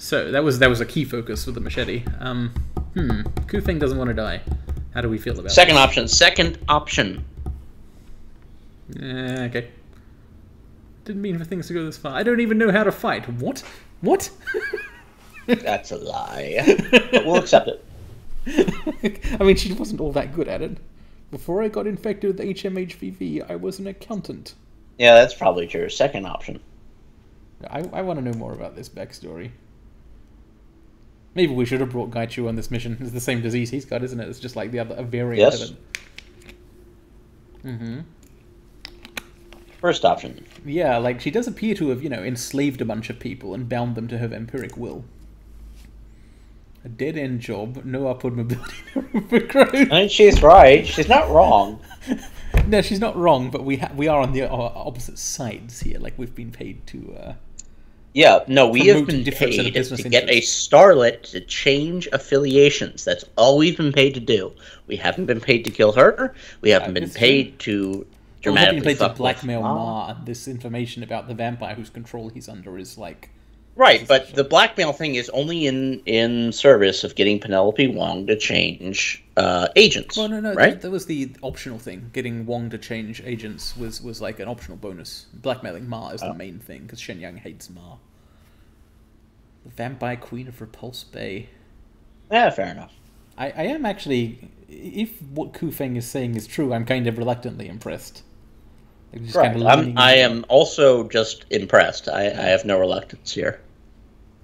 So that was a key focus with the machete. Kufeng doesn't want to die. How do we feel about Second this? option. Second option. Okay. Didn't mean for things to go this far. I don't even know how to fight. What? What? That's a lie. But we'll accept it. I mean, she wasn't all that good at it. Before I got infected with HMHVV, I was an accountant. Yeah, that's probably true. Second option. I want to know more about this backstory. Maybe we should have brought Gaichu on this mission. It's the same disease he's got, isn't it? It's just like the other, a variant of it. Mm-hmm. First option. Yeah, like, she does appear to have, you know, enslaved a bunch of people and bound them to her vampiric will. A dead-end job, no upward mobility, no room for growth. I mean, she's right. She's not wrong. No, she's not wrong, but we are on the opposite sides here. Like, we've been paid to... Yeah, no, we have promote been difference in paid business to get a interests. starlet to change affiliations. That's all we've been paid to do. We haven't been paid to kill her. We haven't been it's paid to dramatically been paid to fuck blackmail with Ma, and this information about the vampire whose control he's under is like... Right, but the blackmail thing is only in service of getting Penelope Wong to change agents. Well, no, right? that was the optional thing. Getting Wong to change agents was like an optional bonus. Blackmailing Ma is the main thing, because Shenyang hates Ma. The Vampire Queen of Repulse Bay. Yeah, fair enough. I am actually... If what Kufeng is saying is true, I'm kind of reluctantly impressed. Like, just Right. kind of leaning I in. am also just impressed. I have no reluctance here.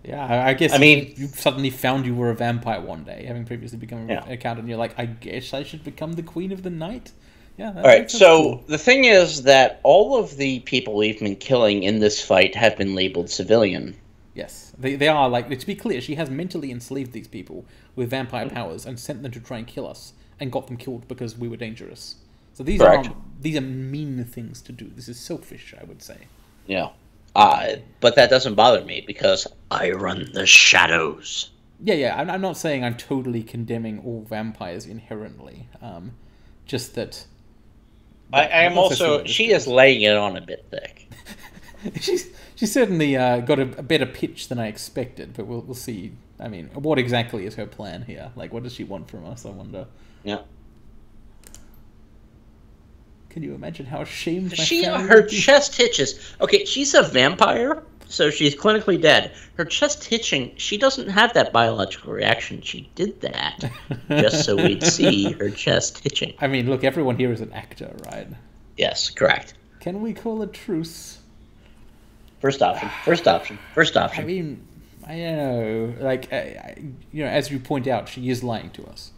Yeah, I guess I mean- you suddenly found you were a vampire one day, having previously become Yeah. an accountant, and you're like, I guess I should become the Queen of the Night? Yeah, All right, that's so cool. the thing is that all of the people we've been killing in this fight have been labeled civilian. Yes, they are, like, to be clear, she has mentally enslaved these people with vampire powers and sent them to try and kill us, and got them killed because we were dangerous. So these Correct. are mean things to do. This is selfish, I would say. Yeah. But that doesn't bother me because I run the shadows. Yeah, I'm not saying I'm totally condemning all vampires inherently. Just that... I am also... She is laying it on a bit thick. She's certainly got a better pitch than I expected, but we'll see. I mean, what exactly is her plan here? Like, what does she want from us, I wonder? Yeah. Can you imagine how ashamed my She, family her would be? chest hitches. Okay, she's a vampire, so she's clinically dead. Her chest hitching, she doesn't have that biological reaction. She did that just so we'd see her chest hitching. I mean, look, everyone here is an actor, right? Yes, correct. Can we call a truce? First option. First option. First I option. mean, I don't know. Like, you know, as you point out, she is lying to us.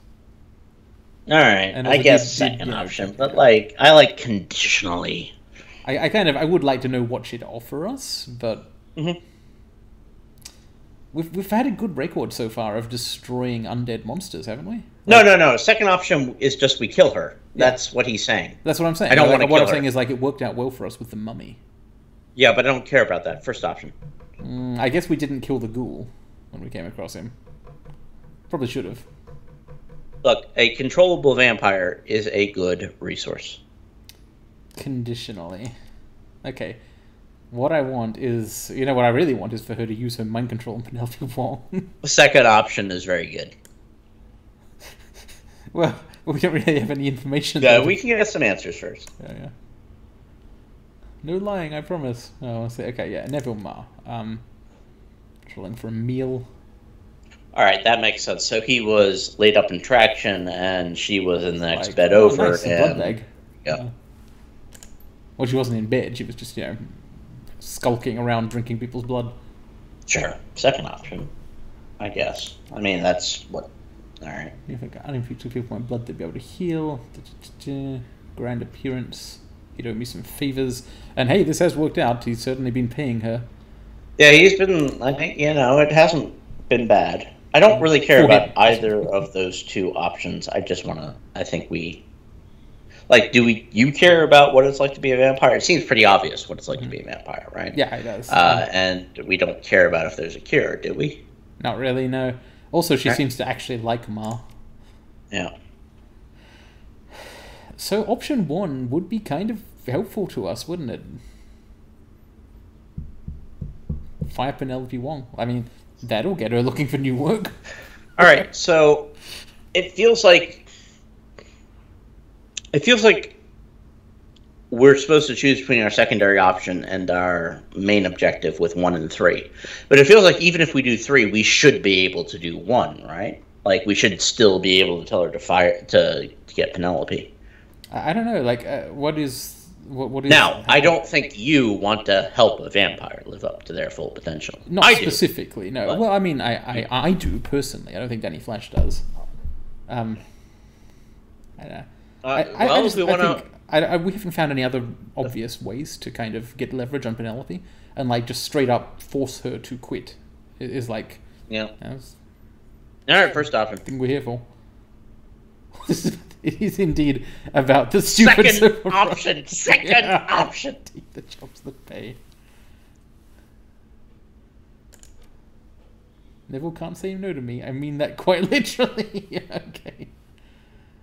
All right, And I as a guess good- second you know, option, but like I like conditionally. I would like to know what she'd offer us, but Mhm. we've had a good record so far of destroying undead monsters, haven't we? No. Second option is just we kill her. That's what he's saying. That's what I'm saying. I don't Like, wanna what kill I'm saying her. is, like, it worked out well for us with the mummy. Yeah, but I don't care about that. First option. I guess we didn't kill the ghoul when we came across him. Probably should have. Look, a controllable vampire is a good resource. Conditionally. Okay. What I want is... You know, what I really want is for her to use her mind control on Penelope Wong. The second option is very good. Well, we don't really have any information. Yeah, though. we can get some answers first. Yeah. No lying, I promise. Oh, I'll say, okay, yeah, Neville Ma. Trolling for a meal. All right, that makes sense. So he was laid up in traction, and she was in the next Like, bed oh, over. nice, a and blood leg. Yeah. Well, she wasn't in bed. She was just, you know, skulking around drinking people's blood. Sure. Second option, I guess. I mean, that's what. All right. If I got uninfected people my blood, they'd be able to heal. Grand appearance. He'd owe me some favors. And hey, this has worked out. He's certainly been paying her. Yeah, he's been. I think it hasn't been bad. I don't really care about either of those two options. I just want to. I think we. Like, you care about what it's like to be a vampire? It seems pretty obvious what it's like to be a vampire, right? Yeah, it does. And we don't care about if there's a cure, do we? Not really, no. Also, she Right. seems to actually like Ma. Yeah. So option 1 would be kind of helpful to us, wouldn't it? fire Penelope Wong. I mean, that'll get her looking for new work. All right, so it feels like we're supposed to choose between our secondary option and our main objective with 1 and 3. But it feels like even if we do 3, we should be able to do 1, right? Like, we should still be able to tell her to get Penelope. I don't know. Like, what is? Now, I don't think you want to help a vampire live up to their full potential. Not I specifically, no. But, well, I mean, I do personally. I don't think Danny Flash does. I don't know. We haven't found any other obvious ways to kind of get leverage on Penelope, and like just straight up force her to quit. Is like, yeah. All right, first option. Thing we're here for. It is indeed about the stupid second option. Second option. Take the jobs that pay. Neville can't say no to me. I mean that quite literally. Okay.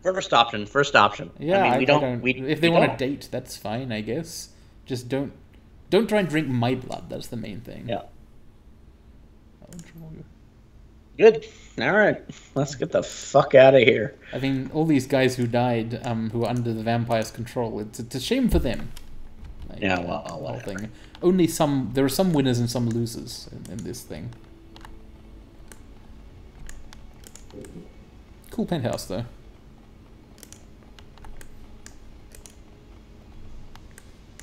First option. First option. Yeah, I mean, if they want to date, that's fine, I guess. Just don't try and drink my blood. That's the main thing. Yeah. Good. All right, let's get the fuck out of here. I mean, all these guys who died, who are under the vampire's control, it's a shame for them. Like, yeah, well, whole thing. Only there are some winners and some losers in this thing. Cool penthouse, though.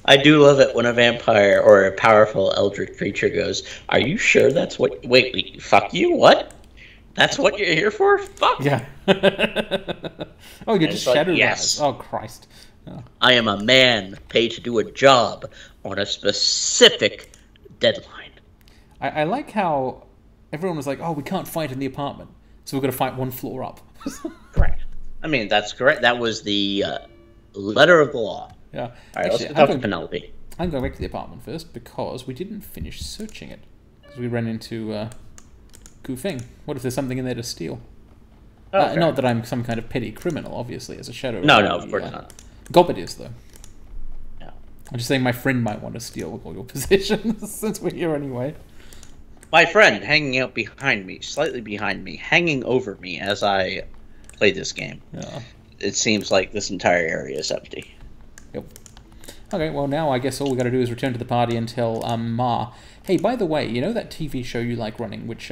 I do love it when a vampire or a powerful eldritch creature goes, "Are you sure that's what... Wait, fuck you? What? That's what you're here for? Fuck." Yeah. Oh, you're just Shadow yes. Oh, Christ. Oh. I am a man paid to do a job on a specific deadline. I like how everyone was like, oh, we can't fight in the apartment, so we're going to fight 1 floor up. Correct. I mean, that's correct. That was the letter of the law. Yeah. All right, let's talk to Penelope. I'm going back to the apartment first because we didn't finish searching it. Because we ran into Ku Feng. What if there's something in there to steal? Not that I'm some kind of petty criminal, obviously, as a shadow. No, of course not. Gobbet is, though. Yeah. I'm just saying my friend might want to steal all your possessions, since we're here anyway. My friend hanging out behind me, slightly behind me, hanging over me as I play this game. Yeah. It seems like this entire area is empty. Yep. Okay, well now I guess all we got to do is return to the party and tell Ma. Hey, by the way, you know that TV show you like running, which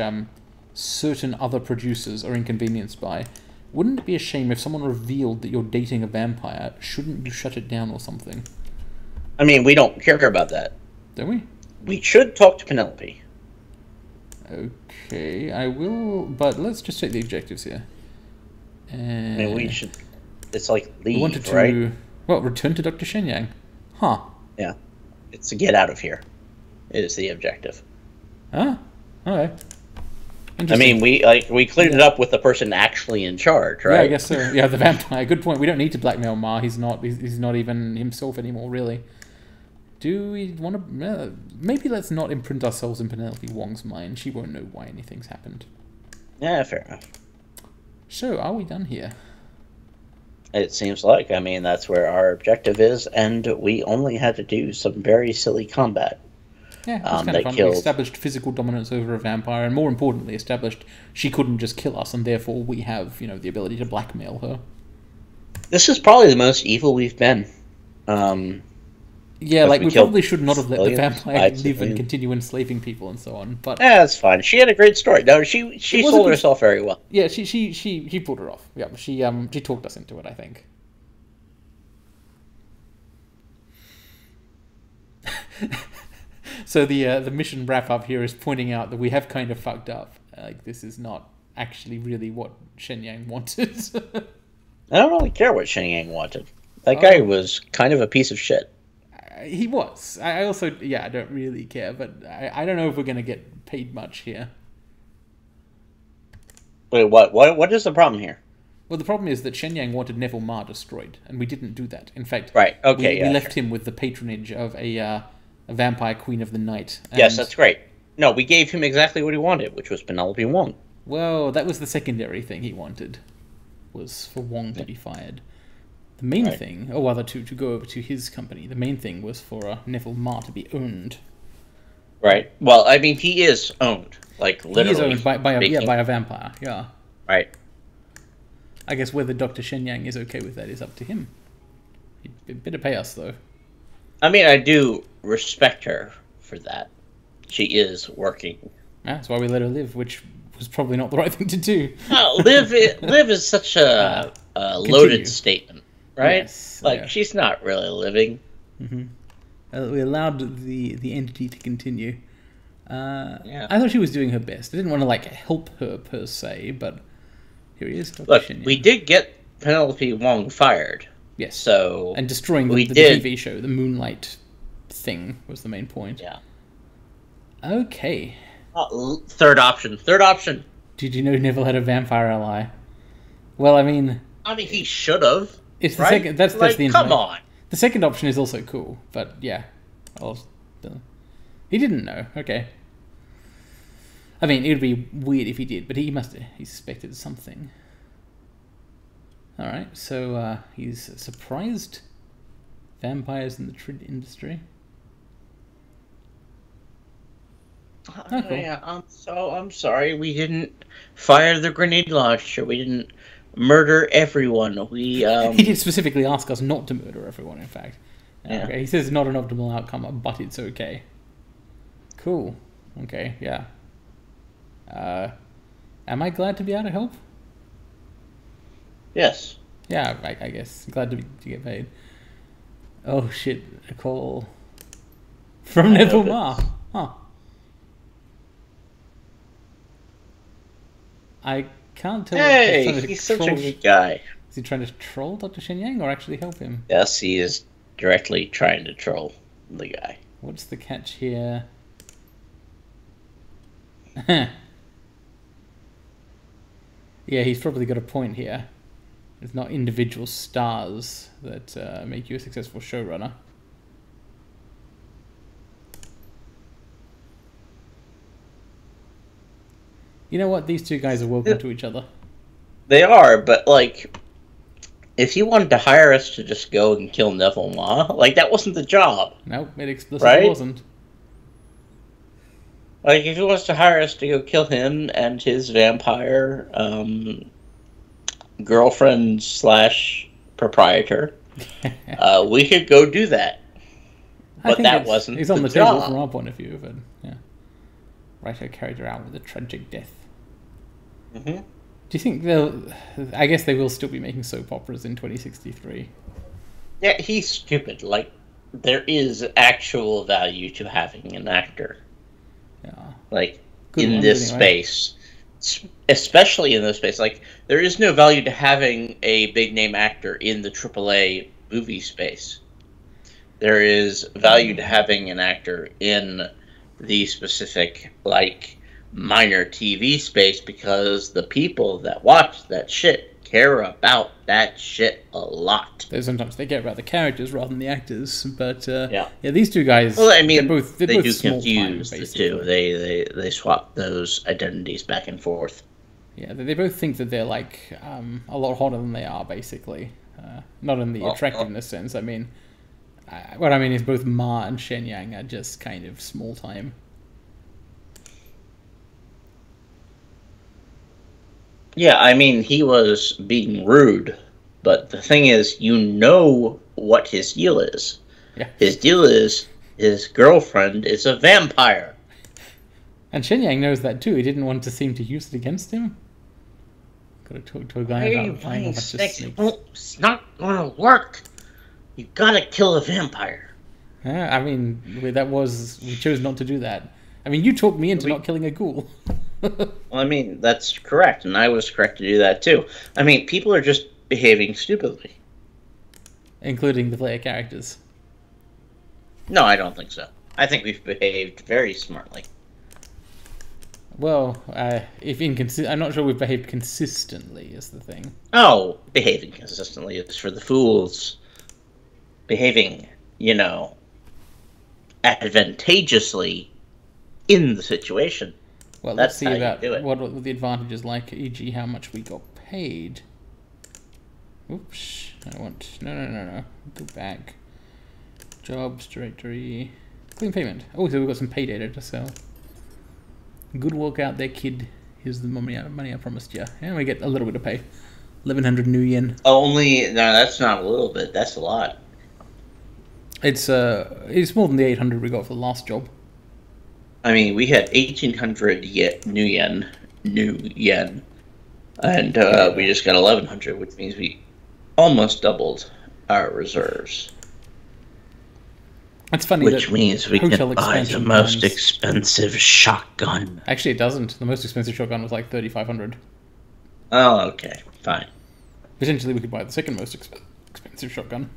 certain other producers are inconvenienced by? Wouldn't it be a shame if someone revealed that you're dating a vampire? Shouldn't you shut it down or something? I mean, we don't care about that. Don't we? We should talk to Penelope. Okay, I will, but let's just take the objectives here. I mean, we should... It's like leave, we wanted to, right? Well, return to Dr. Shenyang. Huh. Yeah. It's to get out of here. Is the objective. Huh? Okay. I mean, we cleared it up with the person actually in charge, right? Yeah, I guess so. Yeah, the vampire. Good point. We don't need to blackmail Ma. He's not even himself anymore, really. Do we want to... maybe let's not imprint ourselves in Penelope Wong's mind. She won't know why anything's happened. Yeah, fair enough. So, are we done here? It seems like. I mean, that's where our objective is, and we only had to do some very silly combat. Yeah, it's kind of fun. We established physical dominance over a vampire, and more importantly, established she couldn't just kill us, and therefore we have, the ability to blackmail her. This is probably the most evil we've been. Yeah, like, we probably should not have let the vampire live and continue enslaving people and so on, but... Yeah, that's fine. She had a great story. No, she sold herself very well. Yeah, she pulled her off. Yeah, she talked us into it, I think. So the mission wrap-up here is pointing out that we have kind of fucked up. Like, this is not actually really what Shenyang wanted. I don't really care what Shenyang wanted. That guy was kind of a piece of shit. He was. I also, I don't really care, but I don't know if we're going to get paid much here. Wait, what? What is the problem here? Well, the problem is that Shenyang wanted Neville Ma destroyed, and we didn't do that. In fact, right? Okay, we left him with the patronage of a vampire queen of the night. And yes, that's great. No, we gave him exactly what he wanted, which was Penelope Wong. Well, that was the secondary thing he wanted, was for Wong to be fired. The main thing, or rather to go over to his company, the main thing was for Neville Ma to be owned. Right. Well, I mean, he is owned, like He is literally owned by speaking. by a vampire. Yeah. Right. I guess whether Dr. Shen Yang is okay with that is up to him. He'd better pay us though. I mean, I do respect her for that. She is working. Yeah, that's why we let her live, which was probably not the right thing to do. Live is such a loaded statement, right? Yes. Like Yeah. she's not really living. We allowed the entity to continue. Yeah. I thought she was doing her best. I didn't want to like help her per se, but here he is, Dr. Look, Shen Yang. we did get Penelope Wong fired. Yes. So And destroying the did. TV show, the Moonlight thing was the main point. Yeah. Okay. Third option. Third option. Did you know Neville had a vampire ally? Well, I mean, He should have. it's the right? second. That's like, the come information. on. The second option is also cool, but yeah, he didn't know. Okay. I mean, it would be weird if he did, but he suspected something. All right, so he's surprised vampires in the trid industry. Oh, cool. Yeah, I'm sorry. We didn't fire the grenade launcher. We didn't murder everyone. We He did specifically ask us not to murder everyone, in fact. Yeah. Okay, he says it's not an optimal outcome, but it's okay. Cool. Okay, yeah. Am I glad to be able to help? Yes. Yeah, I guess. Glad to get paid. Oh shit, a call from Neville Ma. Huh. I can't tell Hey, if he's such a good guy. Is he trying to troll Dr. Shen Yang or actually help him? Yes, he is directly trying to troll the guy. What's the catch here? Yeah, he's probably got a point here. It's not individual stars that make you a successful showrunner. You know what? These two guys are welcome to each other. They are, but like, if he wanted to hire us to just go and kill Neville Ma, like that wasn't the job. Nope, it explicitly wasn't. Like, if he wants to hire us to go kill him and his vampire girlfriend slash proprietor, we could go do that. But that wasn't it's on the job. table from our point of view, but yeah. Write her character out with a tragic death. Mm-hmm. Do you think they'll... I guess they will still be making soap operas in 2063. Yeah, he's stupid. Like, there is actual value to having an actor. Yeah. Like, Good in this space. Especially in this space. Like, there is no value to having a big-name actor in the AAA movie space. There is value to having an actor in the specific, like, minor TV space because the people that watch that shit care about that shit a lot. Though sometimes they care about the characters rather than the actors, but yeah, these two guys. Well, I mean, they're they both do small confuse time, the two. They swap those identities back and forth. Yeah, they both think that they're like a lot hotter than they are, basically. Not in the attractiveness sense. I mean, what I mean is both Ma and Shen Yang are just kind of small time. Yeah, I mean, he was being rude, but the thing is, you know what his deal is. Yeah. His deal is his girlfriend is a vampire. And Shen Yang knows that too. He didn't want to seem to use it against him. Gotta talk to a guy about flying a bunch of snakes. It's not gonna work. You gotta kill a vampire. I mean, we chose not to do that. I mean, you talked me into not killing a ghoul. Well, I mean, that's correct, and I was correct to do that too. I mean, people are just behaving stupidly. Including the player characters. No, I don't think so. I think we've behaved very smartly. Well, I'm not sure we've behaved consistently, is the thing. Oh, behaving consistently is for the fools. Behaving, advantageously in the situation. Well, let's see about what the advantage is like, e.g. how much we got paid. Oops, I want... No. Go back. Jobs, directory... Clean payment. Oh, so we've got some pay data to sell. Good work out there, kid. Here's the money I promised you. And we get a little bit of pay. 1,100 new yen. Only... No, that's not a little bit. That's a lot. It's more than the 800 we got for the last job. I mean, we had 1,800 new yen. And we just got 1,100, which means we almost doubled our reserves. That's funny. Which means we can buy the most expensive shotgun. Actually, it doesn't. The most expensive shotgun was like 3,500. Oh, okay. Fine. Potentially, we could buy the second most expensive shotgun.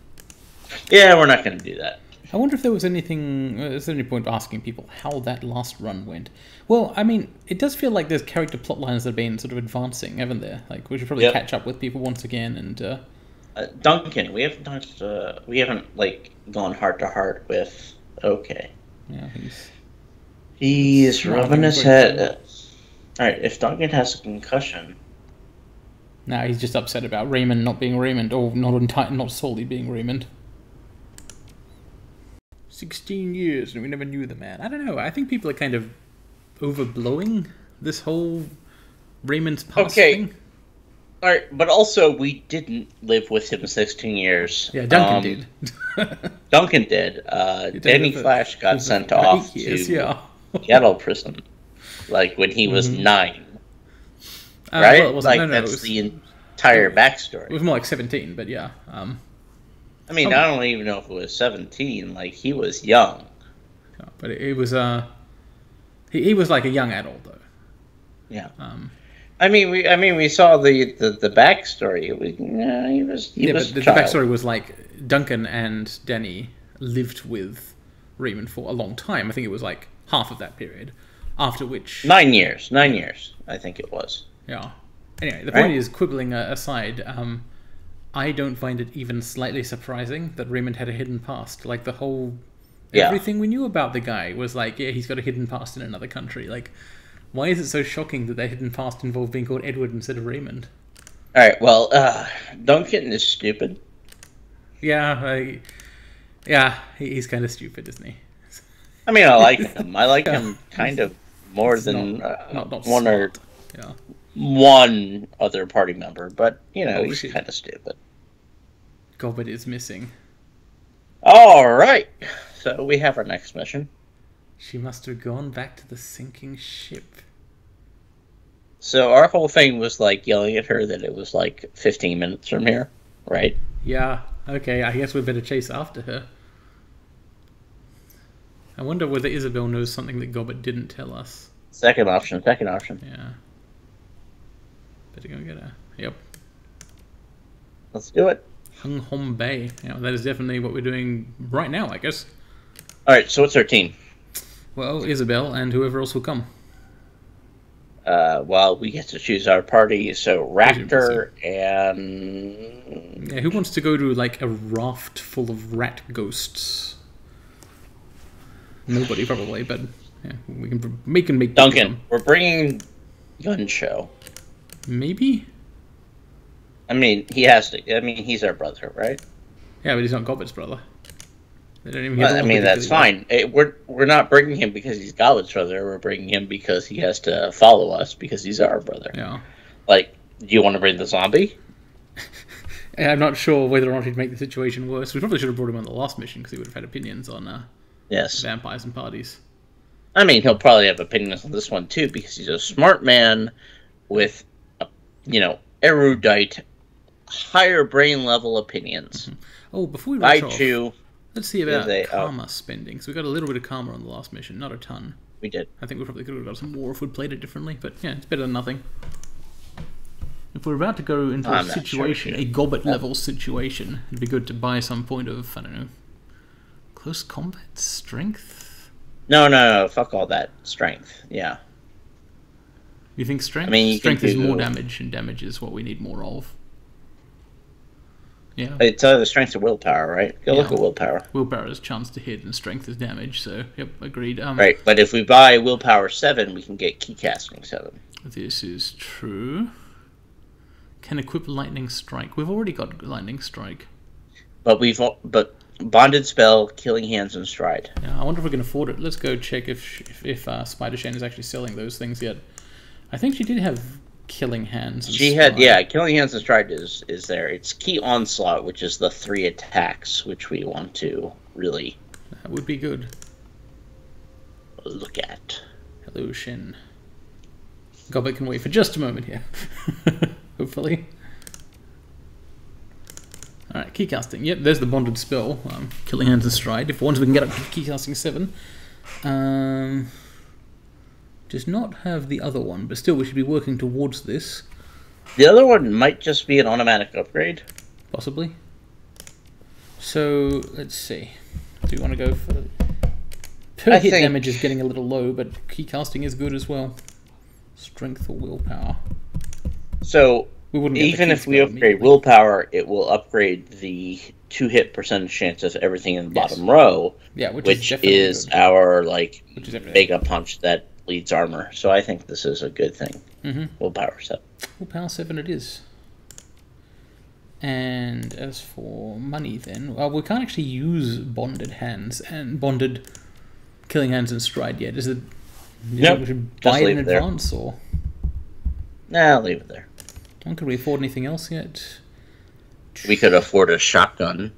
Yeah, we're not going to do that. I wonder if there was anything... is there any point asking people how that last run went? Well, I mean, it does feel like there's character plot lines that have been sort of advancing, haven't there? Like, we should probably catch up with people once again and... Duncan, we haven't like gone heart to heart with. Okay. Yeah, he's rubbing his head. All right, if Duncan has a concussion. No, he's just upset about Raymond not being Raymond, or not solely being Raymond. 16 years and we never knew the man. I don't know. I think people are kind of overblowing this whole Raymond's past thing. All right, but also we didn't live with him 16 years. Yeah, Duncan did. Duncan did. Danny Flash got sent off to Seattle prison, like when he was 9. Right? Well, that's the entire backstory. It was more like 17, but yeah. I mean, I don't even know if it was 17. Like, he was young. But it was he was like a young adult though. Yeah. I mean, we saw the backstory. He was but the backstory was like Duncan and Danny lived with Raymond for a long time. I think it was like half of that period, after which 9 years. 9 years, I think it was. Yeah. Anyway, the point is, quibbling aside, I don't find it even slightly surprising that Raymond had a hidden past. Like the whole everything we knew about the guy was like, yeah, he's got a hidden past in another country. Like, why is it so shocking that their hidden past involved being called Edward instead of Raymond? All right, well, Duncan is stupid. Yeah, he's kind of stupid, isn't he? I mean, I like him. I like him kind of more than not one or one other party member, but he's kind of stupid. Gobbet is missing. All right, so we have our next mission. She must have gone back to the sinking ship. So our whole thing was like yelling at her that it was like 15 minutes from here, right? Yeah, okay, I guess we better chase after her. I wonder whether Isabel knows something that Gobbet didn't tell us. Second option. Yeah. Better go get her. Yep. Let's do it. Hung Hom Bay. Yeah, that is definitely what we're doing right now, I guess. Alright, so what's our team? Well, Isabel and whoever else will come. Well, we get to choose our party, so Raptor and... Yeah, who wants to go to, like, a raft full of rat ghosts? Nobody, probably, but yeah, we can make Duncan, we're bringing Gun Show. Maybe? I mean, he has to. I mean, he's our brother, right? Yeah, but he's not Gobbet's brother. They don't even I mean, that's fine. We're not bringing him because he's Gobbet's brother. We're bringing him because he has to follow us because he's our brother. Yeah. Like, do you want to bring the zombie? I'm not sure whether or not he'd make the situation worse. We probably should have brought him on the last mission because he would have had opinions on vampires and parties. I mean, he'll probably have opinions on this one too because he's a smart man with, erudite, higher brain level opinions. Mm-hmm. Oh, before we rush off, you. Let's see about karma spending. So we got a little bit of karma on the last mission, not a ton. We did. I think we probably could have got some more if we'd played it differently, but yeah, it's better than nothing. If we're about to go into a situation, a Gobbet level situation, it'd be good to buy some point of, I don't know, close combat strength? No, fuck all that. Strength, yeah. You think strength? I mean, strength is more damage, and damage is what we need more of. Yeah. It's the strength of willpower, right? Go look at willpower. Willpower is chance to hit, and strength is damage, so, yep, agreed. Right, but if we buy willpower 7, we can get keycasting 7. This is true. Can equip lightning strike. We've already got lightning strike. But Bonded spell, killing hands and stride. Yeah, I wonder if we can afford it. Let's go check if Spider Shan is actually selling those things yet. I think she did have killing hands. And She stride. had, yeah, killing hands and stride is there. It's key onslaught, which is the 3 attacks, which we want to really. That would be good. Look at. Hello, Shin. Gobbet can wait for just a moment here. Hopefully. Alright, keycasting. Yep, there's the bonded spell. Killing hands and stride. If once we can get up to keycasting 7. Does not have the other one, but still we should be working towards this. The other one might just be an automatic upgrade. Possibly. So, let's see. Do you want to go for... Per hit damage is getting a little low, but keycasting is good as well. Strength or willpower. So, even if we upgrade willpower, it will upgrade the 2-hit percentage chance of everything in the bottom row. Yeah, which is our, like, mega punch that bleeds armor. So I think this is a good thing. Willpower 7. Willpower 7 it is. And as for money then, well, we can't actually use bonded hands and bonded killing hands and stride yet. Is it... Nope. We should buy it in advance, or... Nah, I'll leave it there. Could we afford anything else yet? We could afford a shotgun.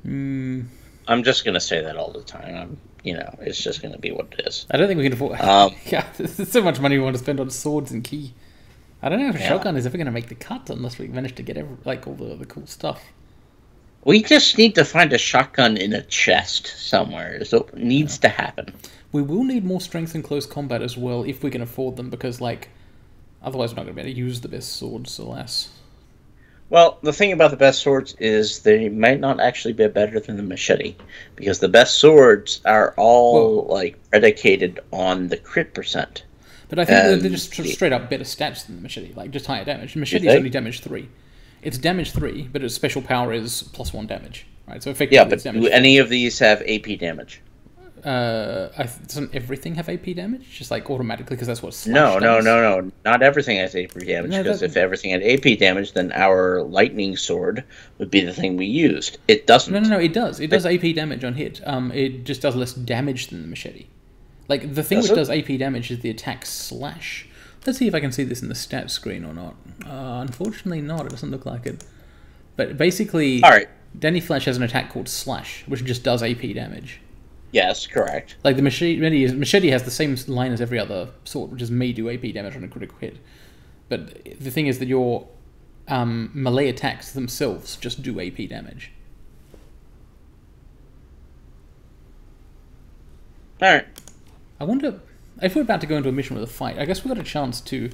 Mm. I'm just going to say that all the time. It's just going to be what it is. I don't think we can afford... yeah, there's so much money we want to spend on swords and key. I don't know if a shotgun is ever going to make the cut unless we manage to get all the cool stuff. We just need to find a shotgun in a chest somewhere. So it needs to happen. We will need more strength in close combat as well if we can afford them, because, like, otherwise we're not going to be able to use the best swords, alas. Well, the thing about the best swords is they might not actually be better than the machete, because the best swords are all predicated on the crit percent. But I think they're just straight up better stats than the machete, like just higher damage. The machete is only damage 3. It's damage 3, but its special power is +1 damage, right? So effectively, but do any of these have AP damage? Doesn't everything have AP damage? Just like automatically, because that's what slash does? No. Not everything has AP damage, because if everything had AP damage, then our lightning sword would be the thing we used. It doesn't. No, it does. It does AP damage on hit. It just does less damage than the machete. Like, the thing which does AP damage is the attack slash. Let's see if I can see this in the stats screen or not. Unfortunately not. It doesn't look like it. But basically, Danny Flash has an attack called slash, which just does AP damage. Yes, correct. Like, the machete has the same line as every other sword, which is may do AP damage on a critical hit. But the thing is that your melee attacks themselves just do AP damage. Alright. I wonder if we're about to go into a mission with a fight. I guess we got a chance to.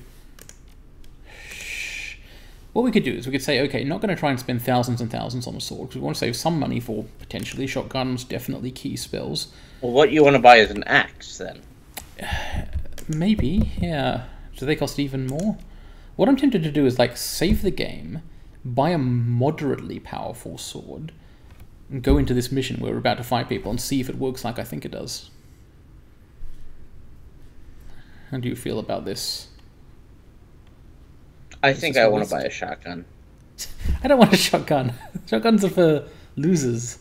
What we could do is we could say, okay, not going to try and spend thousands and thousands on a sword because we want to save some money for potentially shotguns, definitely key spells. Well, what you want to buy is an axe then. Maybe, yeah. Do they cost even more? What I'm tempted to do is like save the game, buy a moderately powerful sword, and go into this mission where we're about to fight people and see if it works like I think it does. How do you feel about this? I think I want to buy a shotgun. I don't want a shotgun. Shotguns are for losers.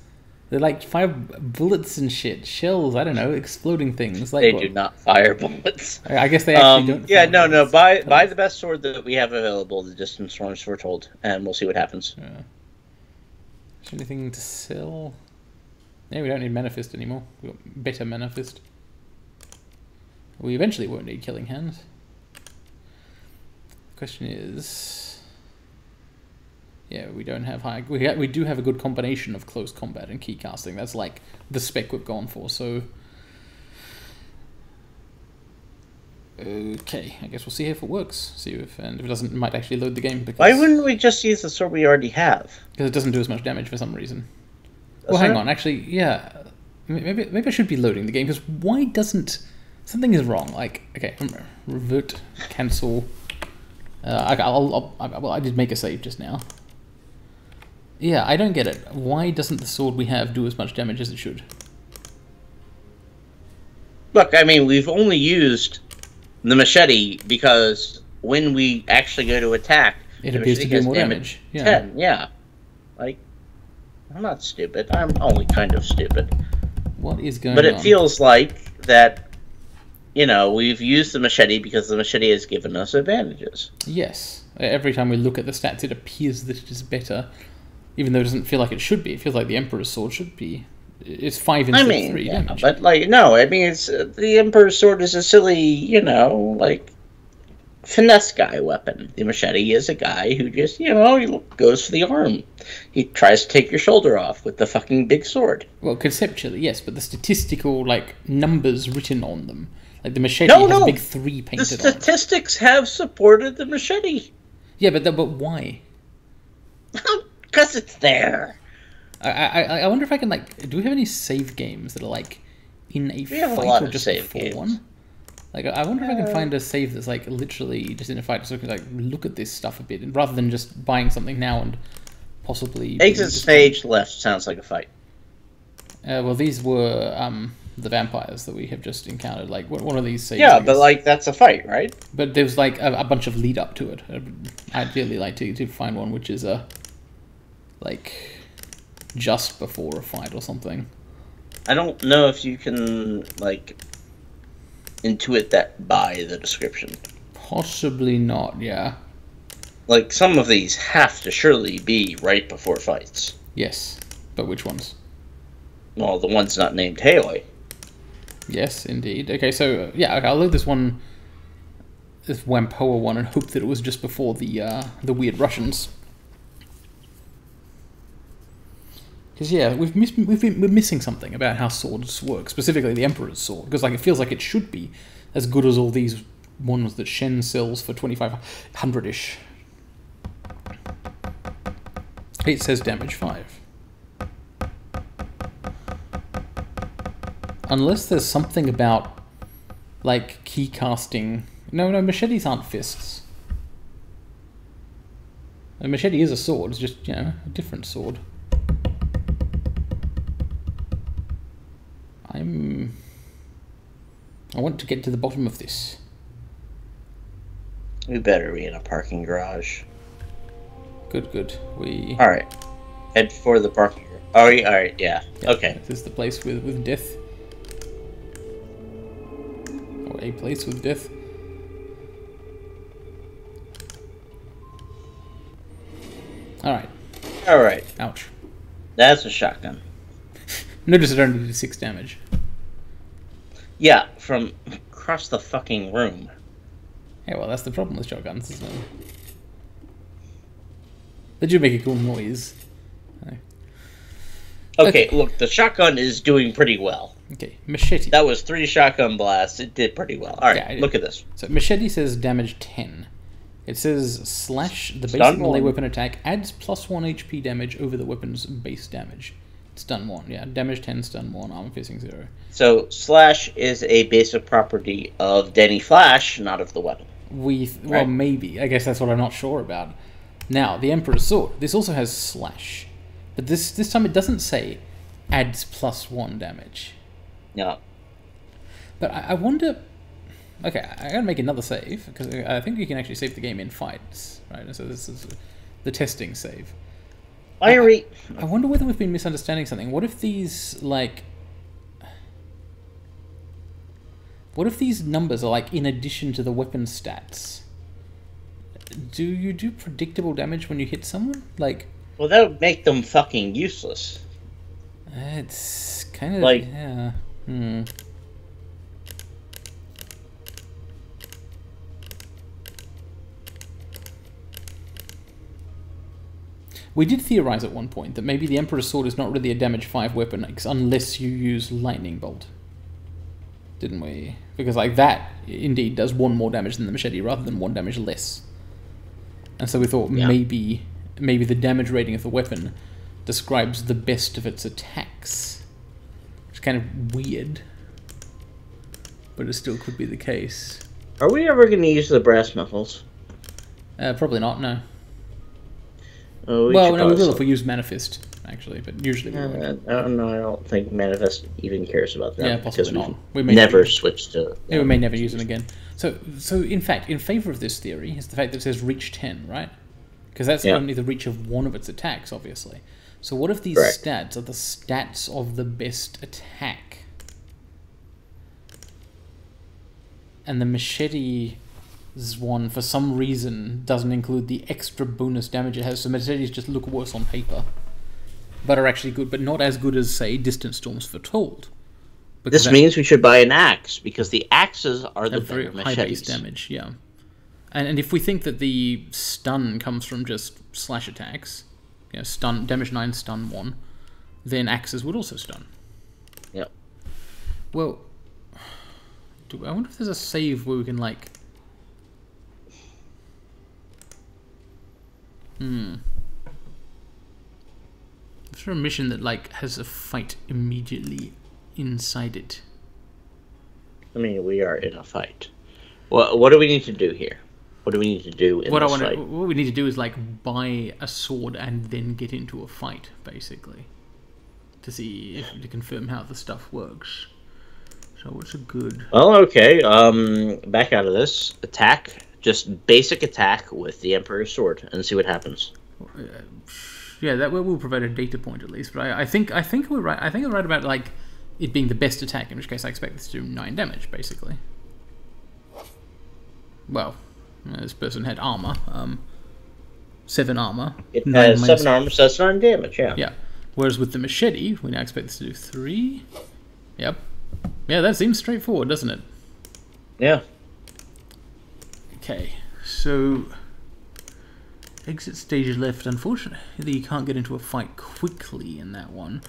They're like fire bullets and shit, shells. I don't know, exploding things. Like they do not fire bullets. I guess they actually don't. Yeah, no. Buy the best sword that we have available. The distance runners we're told, and we'll see what happens. Yeah. Is there anything to sell? Yeah, we don't need Mana Fist anymore. We've got better Mana Fist. We eventually won't need Killing Hands. The question is, yeah, we don't have high. We do have a good combination of close combat and key casting. That's like the spec we've gone for. So, okay, I guess we'll see if it works. See if it doesn't, it might actually load the game. Because, why wouldn't we just use the sword we already have? Because it doesn't do as much damage for some reason. Well, hang on. Actually, yeah, maybe I should be loading the game because why doesn't? Something is wrong. Like, okay, revert, cancel. Well, I did make a save just now. Yeah, I don't get it. Why doesn't the sword we have do as much damage as it should? Look, I mean, we've only used the machete because when we actually go to attack, it appears to do more damage. Yeah. 10, yeah. Like, I'm not stupid. I'm only kind of stupid. What is going on? But it feels like that, we've used the machete because the machete has given us advantages. Yes. Every time we look at the stats, it appears that it is better, even though it doesn't feel like it should be. It feels like the Emperor's Sword should be. It's 5 instead of 3 damage. But, no, it's the Emperor's Sword is a silly, finesse guy weapon. The machete is a guy who just, he goes for the arm. He tries to take your shoulder off with the fucking big sword. Well, conceptually, yes, but the statistical, numbers written on them. Like, the machete has a big 3 painted on it. The statistics have supported the machete. Yeah, but why? Because it's there. I wonder if I can, do we have any save games that are, in a fight or just before one? I wonder if I can find a save that's, literally just in a fight, so I can, look at this stuff a bit, and rather than just buying something now and possibly... Exit stage left sounds like a fight. Well, these were, the vampires that we have just encountered. One of these saves... Yeah, but, that's a fight, right? But there's, a bunch of lead up to it. I'd ideally like to find one which is, just before a fight or something. I don't know if you can, intuit that by the description. Possibly not, yeah. Some of these have to surely be right before fights. Yes, but which ones? Well, the one's not named Haley. Yes, indeed. Okay, so, yeah, I'll load this one, this Whampoa one, and hope that it was just before the weird Russians. Because, yeah, we're missing something about how swords work, specifically the Emperor's Sword, because, it feels like it should be as good as all these ones that Shen sells for 2,500-ish. It says damage 5. Unless there's something about, key casting... No, machetes aren't fists. A machete is a sword, it's just, a different sword. I want to get to the bottom of this. We better be in a parking garage. Good. Alright. Head for the parking garage. Alright, yeah. Okay. This is the place with death. Or a place with death. Alright. Ouch. That's a shotgun. Notice it only did 6 damage. Yeah, from across the fucking room. Yeah, well, that's the problem with shotguns, isn't it? They do make a cool noise. Okay, look, the shotgun is doing pretty well. Okay, machete. That was 3 shotgun blasts. It did pretty well. Alright, yeah, look at this. So, machete says damage 10. It says slash the basic melee weapon attack adds +1 HP damage over the weapon's base damage. Stun 1, yeah. Damage 10, stun 1, armor piercing 0. So, slash is a basic property of Denny Flash, not of the weapon. Well, maybe. I guess that's what I'm not sure about. Now, the Emperor's Sword. This also has slash. But this time it doesn't say adds +1 damage. No. But I wonder... Okay, I gotta make another save, because I think you can actually save the game in fights, right? So this is the testing save. I wonder whether we've been misunderstanding something. What if these, what if these numbers are, in addition to the weapon stats? Do you do predictable damage when you hit someone? Well, that would make them fucking useless. It's kind of... yeah. We did theorize at one point that maybe the Emperor's Sword is not really a damage 5 weapon unless you use Lightning Bolt. Didn't we? Because that indeed does 1 more damage than the machete rather than 1 damage less. And so we thought maybe the damage rating of the weapon describes the best of its attacks. Which is kind of weird. But it still could be the case. Are we ever going to use the brass knuckles? Probably not, no. Oh, we will if we use Manifest, actually, but usually we won't. I don't think Manifest even cares about that. Yeah, possibly not. We may never switch to... Yeah, we may never use them again. So in fact, in favour of this theory is the fact that it says reach 10, right? Because that's only the reach of one of its attacks, obviously. So what if these Correct. stats are the stats of the best attack? And the machete's one, for some reason, doesn't include the extra bonus damage it has, so machetes just look worse on paper. But are actually good, but not as good as, say, Distant Storm's Foretold. This means we should buy an axe, because the axes are the very better high base machetes. damage, yeah. And if we think that the stun comes from just slash attacks, you know, stun, damage 9, stun 1, then axes would also stun. Yep. Well, I wonder if there's a save where we can, like... Is there a mission that, like, has a fight immediately inside it? I mean, we are in a fight. Well, what do we need to do here? What do we need to do in this fight? What we need to do is, like, buy a sword and then get into a fight, basically. To confirm how the stuff works. So what's a good... Well, okay. Back out of this. Attack. Just basic attack with the Emperor's Sword and see what happens. Yeah, that will provide a data point at least. But I think we're right. I think we're right about, like, it being the best attack, in which case I expect this to do 9 damage, basically. Well, this person had armor. 7 armor. It has 7 armor, so that's 9 damage, yeah. Yeah. Whereas with the machete, we now expect this to do 3. Yep. Yeah, that seems straightforward, doesn't it? Yeah. Okay, so... Exit stage left. Unfortunately, you can't get into a fight quickly in that one.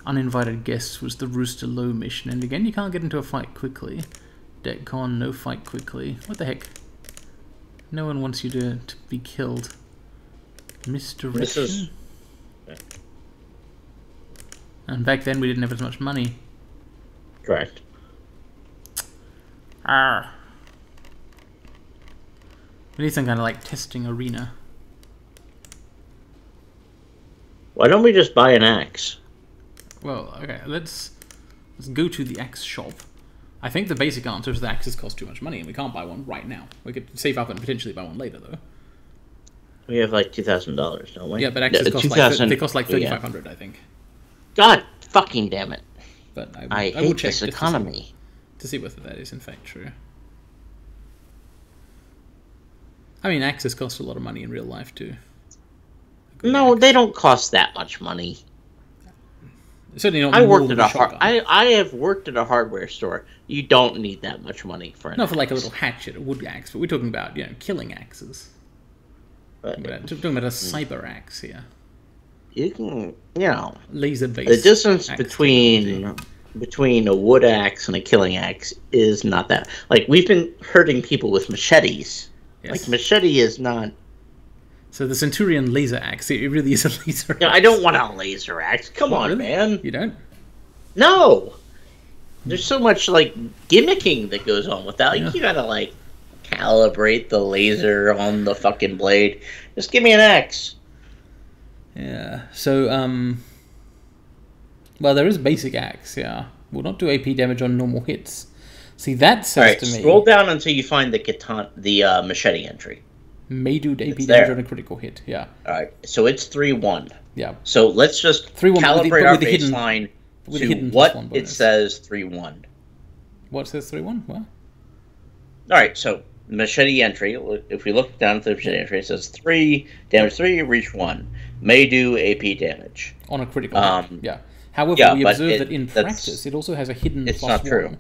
Uninvited guests was the Rooster Low mission, and again, you can't get into a fight quickly. Detcon, no fight quickly. What the heck? No one wants you to be killed. Misdirection? And back then, we didn't have as much money. Correct. We need some kind of, like, testing arena. Why don't we just buy an axe? Well, okay, let's go to the axe shop. I think the basic answer is the axes cost too much money, and we can't buy one right now. We could save up and potentially buy one later, though. We have like $2,000, don't we? Yeah, but axes cost like $3,500, I think. God fucking damn it! But I will hate check this economy. To see whether that is in fact true. I mean, axes cost a lot of money in real life too. No, they don't cost that much money. Certainly not. I have worked at a hardware store. You don't need that much money for an not for like a axe. little hatchet, a wood axe, but we're talking about, you know, killing axes. We're talking about a cyber axe here. You can, you know, laser-based. The distance between a wood axe and a killing axe is not that. Like, we've been hurting people with machetes. Yes. Like, machete is not. So the Centurion laser axe, it really is a laser axe. No, I don't want a laser axe. Come on, really? Man. You don't? No. There's so much, like, gimmicking that goes on with that. Like, you gotta, like, calibrate the laser on the fucking blade. Just give me an axe. Yeah. So, well, there is basic axe, yeah. Will not do AP damage on normal hits. See, that says to me... scroll down until you find the machete entry. May do AP damage on a critical hit, yeah. Alright, so it's 3-1. Yeah. So let's just calibrate our baseline to what it says 3-1. What says 3-1? What? Alright, so machete entry, if we look down at the machete entry, it says 3, damage 3, reach 1. May do AP damage. On a critical hit, yeah. However, we observe that in practice, it also has a hidden it's plus not 1. True.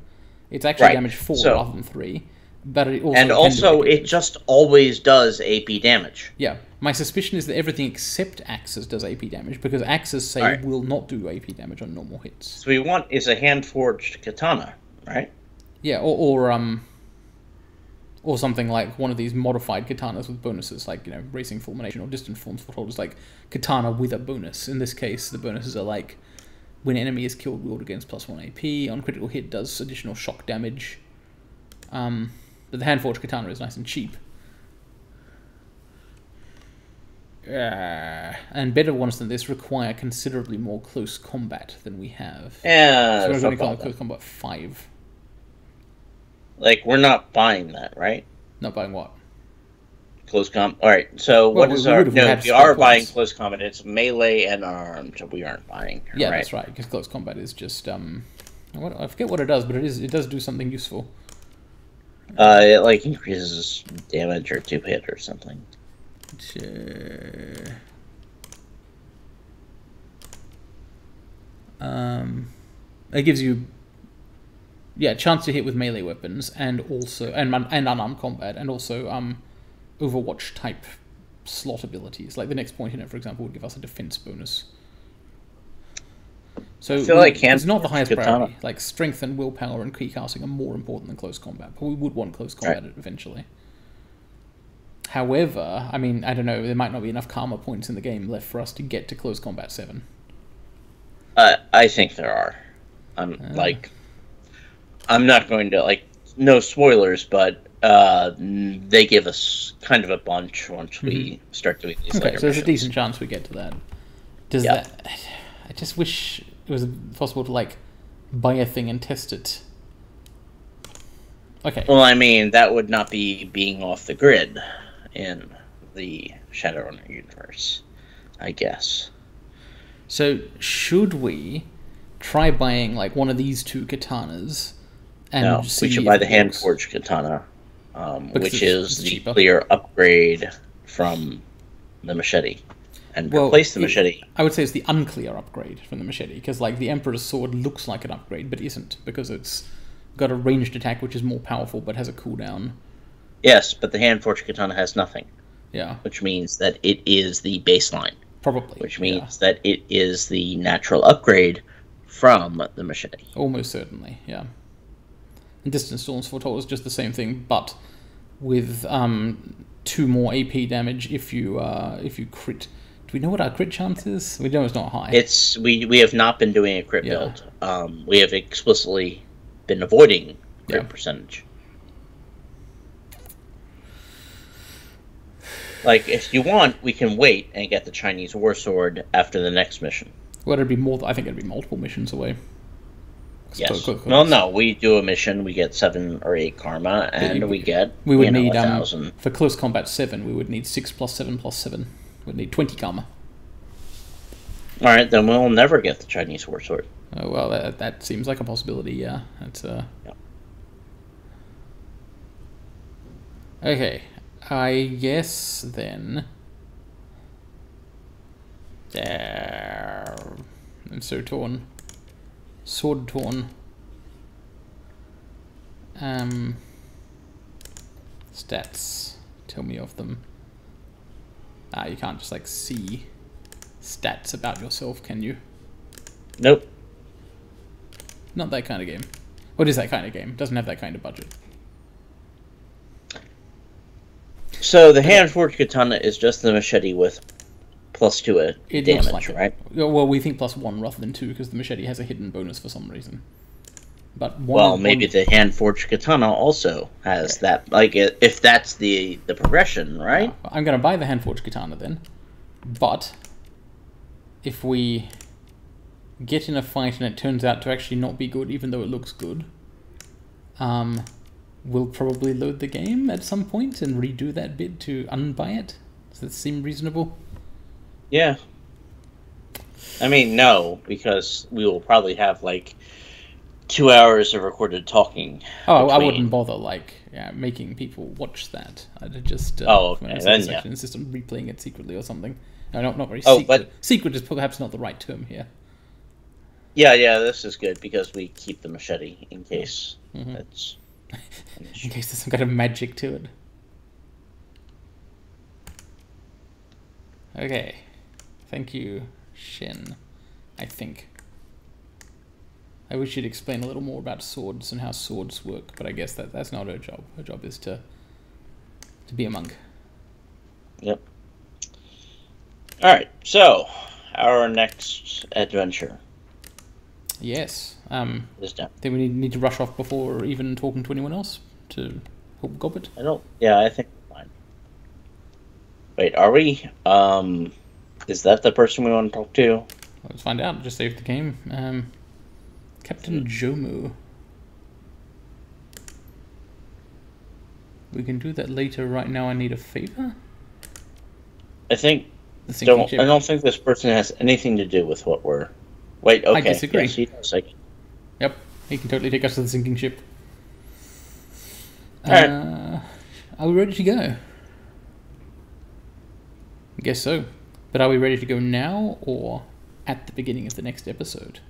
It's actually damage 4 rather than 3. But it also, it just always does AP damage. Yeah. My suspicion is that everything except axes does AP damage, because axes say will not do AP damage on normal hits. So we want is a hand-forged katana, right? Yeah, or something like one of these modified katanas with bonuses, like, you know, Racing Fulmination or Distant Forms Foretold is like katana with a bonus. In this case, the bonuses are like when enemy is killed, wield against +1 AP. On critical hit, does additional shock damage. But the hand-forged katana is nice and cheap. And better ones than this require considerably more close combat than we have. Yeah, so we're going to call it close combat 5. Like, we're not buying that, right? Not buying what? close combat. All right. So Well, what is we our? would if we No, had we split are buying points. close combat. It's melee and armed. We aren't buying. Yeah, right? that's right. Because close combat is just I forget what it does, but it does do something useful. It like increases damage or 2-hit or something. It gives you chance to hit with melee weapons and also and unarmed combat and also Overwatch type slot abilities. Like the next point in it, for example, would give us a defense bonus. So I feel like it's not the highest katana. priority. Like strength and willpower and keycasting are more important than close combat, but we would want close combat eventually. However, I mean, I don't know, there might not be enough karma points in the game left for us to get to close combat 7. I think there are. I'm not going to no spoilers, but they give us kind of a bunch once we start doing these. Okay, so there's a decent chance we get to that. Does that? I just wish it was possible to buy a thing and test it. Okay. Well, I mean, that would not be being off the grid in the Shadowrunner universe, I guess. So should we try buying one of these two katanas? And no, we should buy the hand forged katana, which is the clear upgrade from the machete, and replace the machete. I would say it's the unclear upgrade from the machete, because the Emperor's sword looks like an upgrade, but isn't, because it's got a ranged attack which is more powerful but has a cooldown. Yes, but the hand forged katana has nothing. Yeah. Which means that it is the baseline. Probably. Which means that it is the natural upgrade from the machete. Almost certainly, yeah. And Distant Storm's Foretold is just the same thing, but with 2 more AP damage if you crit. Do we know what our crit chance is? We know it's not high. It's we have not been doing a crit build. We have explicitly been avoiding crit percentage. If you want, we can wait and get the Chinese War Sword after the next mission. Well, it'd be more. I think it'd be multiple missions away. Yes. Well, no, we do a mission, we get 7 or 8 karma, and we would need 1,000. For close combat 7. We would need 6 plus 7 plus 7. We'd need 20 karma. All right, then we'll never get the Chinese War Sword. Oh, well, that seems like a possibility. Yeah, that's Okay, I guess then. I'm so torn. Sword torn. Stats. Tell me of them. You can't just see stats about yourself, can you? Nope. Not that kind of game. What is that kind of game? It doesn't have that kind of budget. So the hand forged katana is just the machete with +2 damage, right? Well, we think +1 rather than 2 because the machete has a hidden bonus for some reason. But maybe the hand forged katana also has that. If that's the progression, right? I'm gonna buy the hand forged katana then. But if we get in a fight and it turns out to actually not be good, even though it looks good, we'll probably load the game at some point and redo that bit to unbuy it. Does that seem reasonable? Yeah. I mean, no, because we will probably have 2 hours of recorded talking. Oh, I wouldn't bother making people watch that. I'd just okay, then insist on replaying it secretly or something. No, not very secret. But secret is perhaps not the right term here. Yeah, this is good because we keep the machete in case it's in case there's some kind of magic to it. Okay. Thank you, Shen. I think. I wish you'd explain a little more about swords and how swords work, but I guess that's not her job. Her job is to be a monk. Yep. Alright, so our next adventure. Yes. Is done. Then we need to rush off before even talking to anyone else to help Gobbet. I think we're fine. Wait, are we? Is that the person we want to talk to? Let's find out. Just save the game. Captain Jomu. We can do that later. Right now, I need a favor. I think. The sinking ship. I don't think this person has anything to do with what we're. Wait. Okay. I disagree. Yes, he does. Yep, he can totally take us to the sinking ship. Alright. Are we ready to go? I guess so. But are we ready to go now or at the beginning of the next episode?